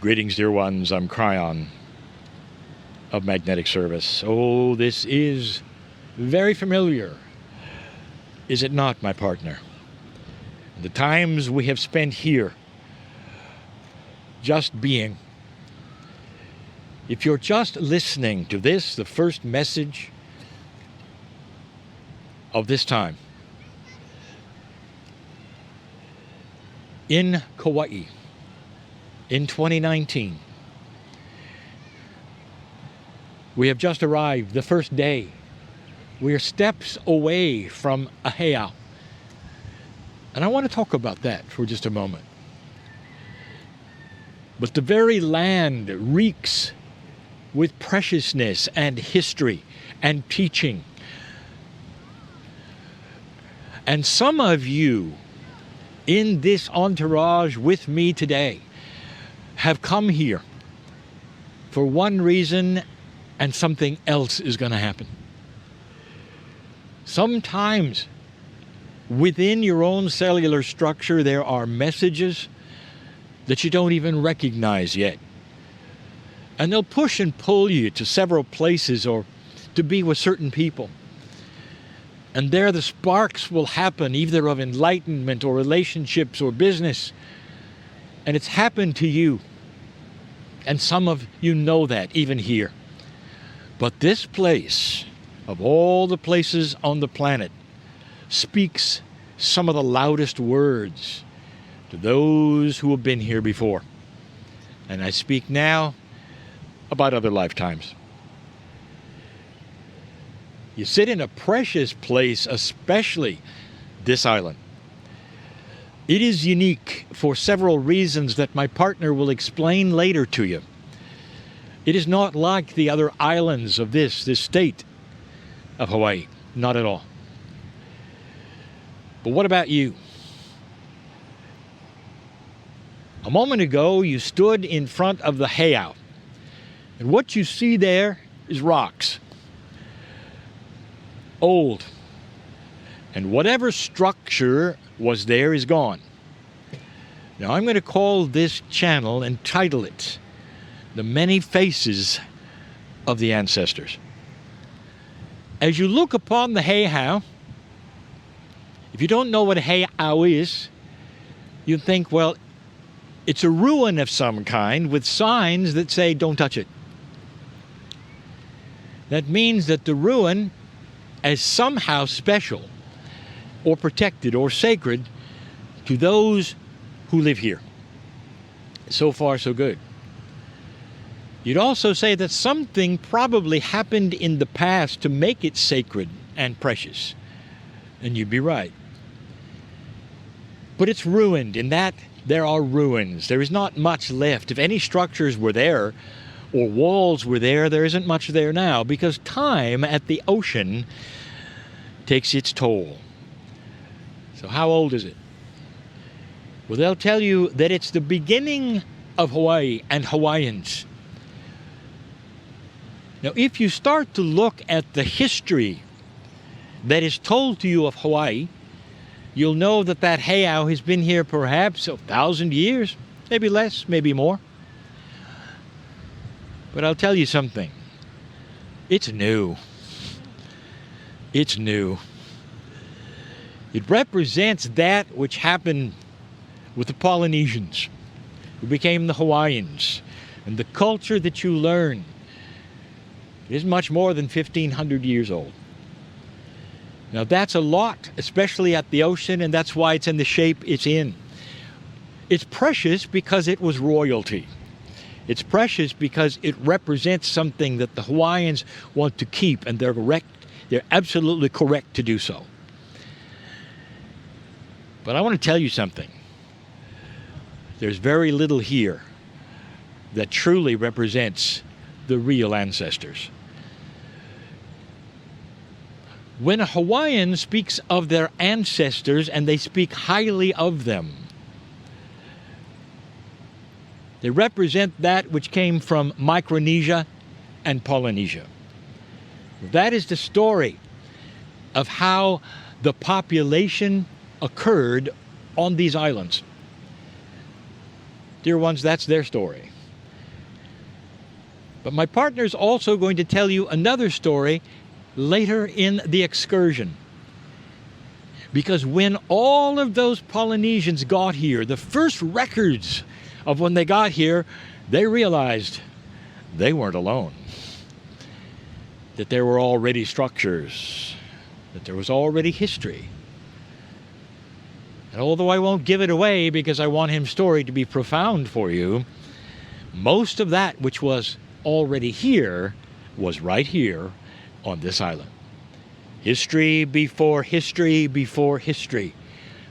Greetings, dear ones. I'm Kryon of Magnetic Service. Oh, this is very familiar, is it not, my partner? The times we have spent here just being. If you're just listening to this, the first message of this time, in Kauai, in 2019, we have just arrived, the first day. We are steps away from a heiau. And I want to talk about that for just a moment. But the very land reeks with preciousness and history and teaching. And some of you in this entourage with me today have come here for one reason, and something else is going to happen. Sometimes within your own cellular structure there are messages that you don't even recognize yet. And they'll push and pull you to several places or to be with certain people. And there the sparks will happen, either of enlightenment or relationships or business. And it's happened to you. And some of you know that, even here. But this place, of all the places on the planet, speaks some of the loudest words to those who have been here before. And I speak now about other lifetimes. You sit in a precious place, especially this island. It is unique for several reasons that my partner will explain later to you. It is not like the other islands of this state of Hawaii. Not at all. But what about you? A moment ago, you stood in front of the heiau. And what you see there is rocks. Old. And whatever structure was there is gone. Now I'm going to call this channel and title it The Many Faces of the Ancestors. As you look upon the heiau, if you don't know what a heiau is, you think, well, it's a ruin of some kind with signs that say don't touch it. That means that the ruin is somehow special or protected or sacred to those who live here. So far, so good. You'd also say that something probably happened in the past to make it sacred and precious. And you'd be right. But it's ruined in that there are ruins. There is not much left. If any structures were there or walls were there, there isn't much there now, because time at the ocean takes its toll. So how old is it? Well, they'll tell you that it's the beginning of Hawaii and Hawaiians. Now, if you start to look at the history that is told to you of Hawaii, you'll know that that heiau has been here perhaps 1,000 years, maybe less, maybe more. But I'll tell you something. It's new. It's new. It represents that which happened with the Polynesians, who became the Hawaiians, and the culture that you learn is much more than 1,500 years old. Now that's a lot, especially at the ocean, and that's why it's in the shape it's in. It's precious because it was royalty. It's precious because it represents something that the Hawaiians want to keep, and they're correct. They're absolutely correct to do so. But I want to tell you something. There's very little here that truly represents the real ancestors. When a Hawaiian speaks of their ancestors and they speak highly of them, they represent that which came from Micronesia and Polynesia. That is the story of how the population occurred on these islands. Dear ones, that's their story. But my partner's also going to tell you another story later in the excursion. Because when all of those Polynesians got here, the first records of when they got here, they realized they weren't alone. That there were already structures, that there was already history. And although I won't give it away because I want his story to be profound for you, most of that which was already here was right here on this island. History before history before history.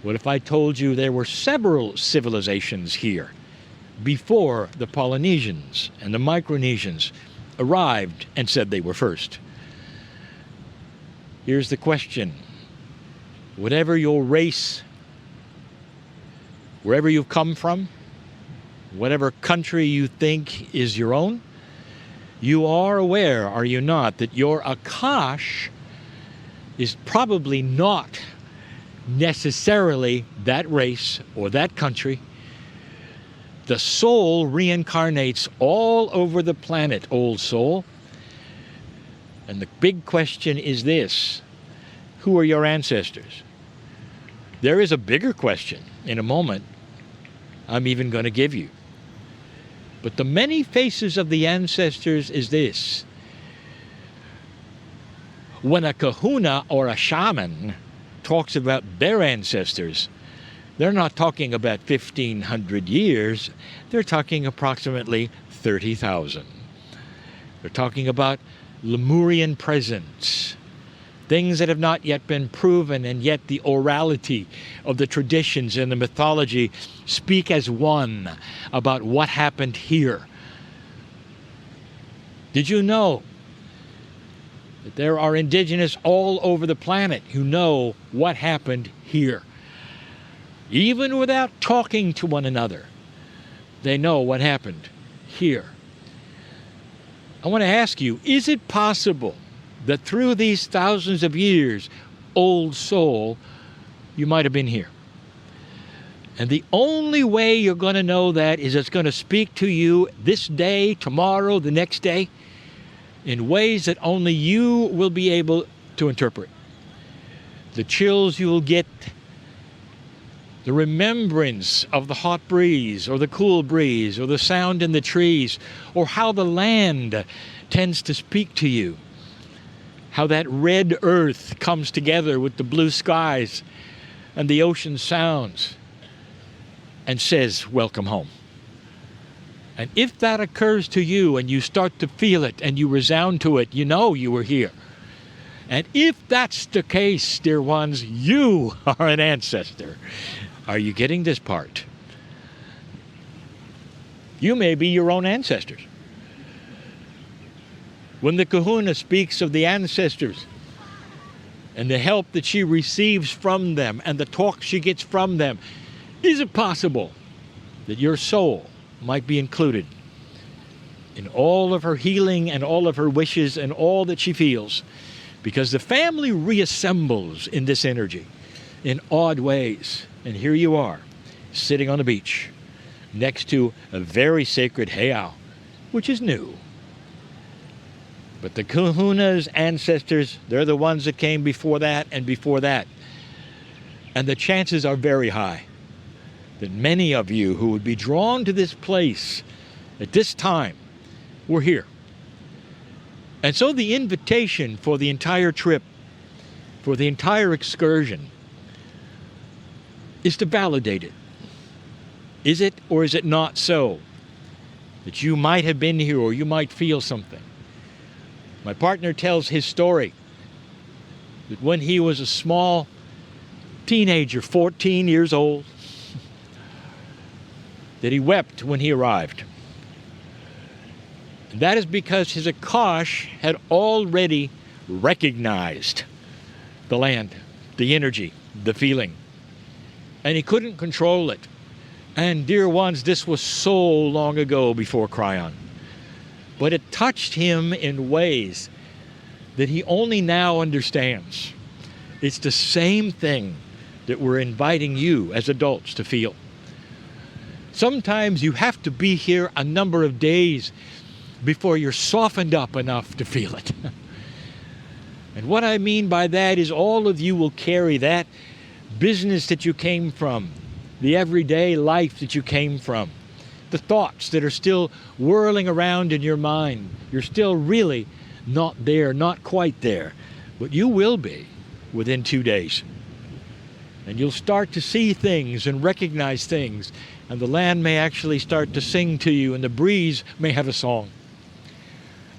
What if I told you there were several civilizations here before the Polynesians and the Micronesians arrived and said they were first? Here's the question. Whatever your race, wherever you've come from, whatever country you think is your own, you are aware, are you not, that your Akash is probably not necessarily that race or that country. The soul reincarnates all over the planet, old soul. And the big question is this: who are your ancestors? There is a bigger question in a moment I'm even going to give you. But the many faces of the ancestors is this: when a kahuna or a shaman talks about their ancestors, they're not talking about 1,500 years, they're talking approximately 30,000. They're talking about Lemurian presence, things that have not yet been proven, and yet the orality of the traditions and the mythology speak as one about what happened here. Did you know that there are indigenous all over the planet who know what happened here? Even without talking to one another, they know what happened here. I want to ask you, is it possible that through these thousands of years, old soul, you might have been here? And the only way you're going to know that is it's going to speak to you this day, tomorrow, the next day, in ways that only you will be able to interpret. The chills you will get, the remembrance of the hot breeze or the cool breeze or the sound in the trees, or how the land tends to speak to you, how that red earth comes together with the blue skies and the ocean sounds and says, welcome home. And if that occurs to you and you start to feel it and you resound to it, you know you were here. And if that's the case, dear ones, you are an ancestor. Are you getting this part? You may be your own ancestors. When the kahuna speaks of the ancestors and the help that she receives from them and the talk she gets from them, is it possible that your soul might be included in all of her healing and all of her wishes and all that she feels? Because the family reassembles in this energy in odd ways. And here you are, sitting on the beach next to a very sacred heiau, which is new. But the kahuna's ancestors, they're the ones that came before that and before that. And the chances are very high that many of you who would be drawn to this place at this time were here. And so the invitation for the entire trip, for the entire excursion, is to validate it. Is it or is it not so that you might have been here or you might feel something? My partner tells his story that when he was a small teenager, 14 years old, that he wept when he arrived. And that is because his Akash had already recognized the land, the energy, the feeling. And he couldn't control it. And dear ones, this was so long ago before Kryon. But it touched him in ways that he only now understands. It's the same thing that we're inviting you as adults to feel. Sometimes you have to be here a number of days before you're softened up enough to feel it. And what I mean by that is all of you will carry that business that you came from, the everyday life that you came from, the thoughts that are still whirling around in your mind. You're still really not there, not quite there, but you will be within 2 days. And you'll start to see things and recognize things, and the land may actually start to sing to you, and the breeze may have a song.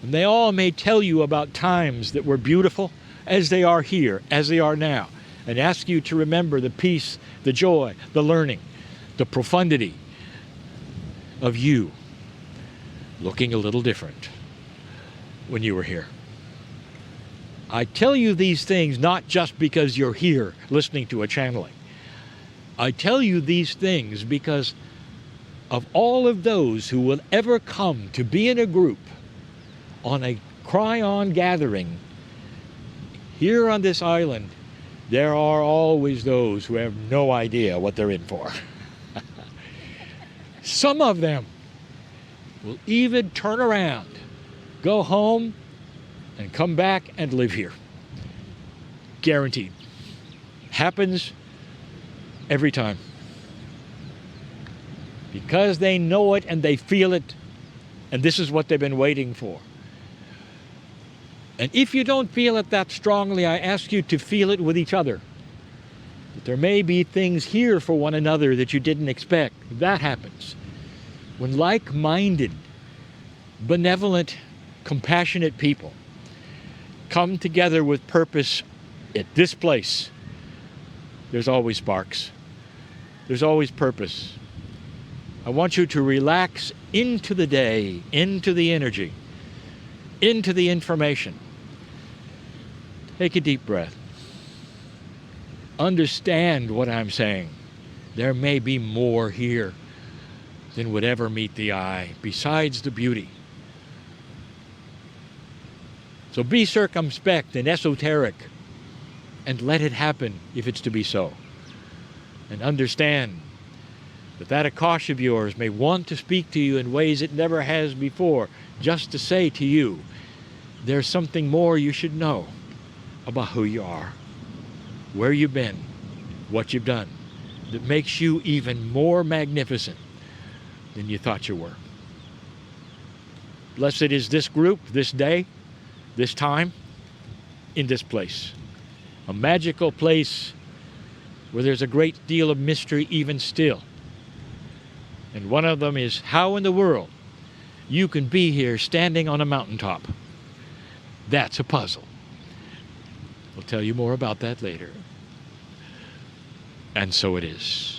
And they all may tell you about times that were beautiful as they are here, as they are now, and ask you to remember the peace, the joy, the learning, the profundity of you looking a little different when you were here. I tell you these things not just because you're here listening to a channeling. I tell you these things because of all of those who will ever come to be in a group on a Kryon gathering here on this island. There are always those who have no idea what they're in for. Some of them will even turn around, go home, and come back and live here. Guaranteed. Happens every time. Because they know it and they feel it, and this is what they've been waiting for. And if you don't feel it that strongly, I ask you to feel it with each other. That there may be things here for one another that you didn't expect. That happens. When like-minded, benevolent, compassionate people come together with purpose at this place, there's always sparks. There's always purpose. I want you to relax into the day, into the energy, into the information. Take a deep breath. Understand what I'm saying. There may be more here than would ever meet the eye, besides the beauty. So be circumspect and esoteric, and let it happen if it's to be so. And understand that Akash of yours may want to speak to you in ways it never has before, just to say to you, there's something more you should know about who you are, where you've been, what you've done, that makes you even more magnificent than you thought you were. Blessed is this group, this day, this time, in this place. A magical place where there's a great deal of mystery even still. And one of them is how in the world you can be here standing on a mountaintop. That's a puzzle. We'll tell you more about that later. And so it is.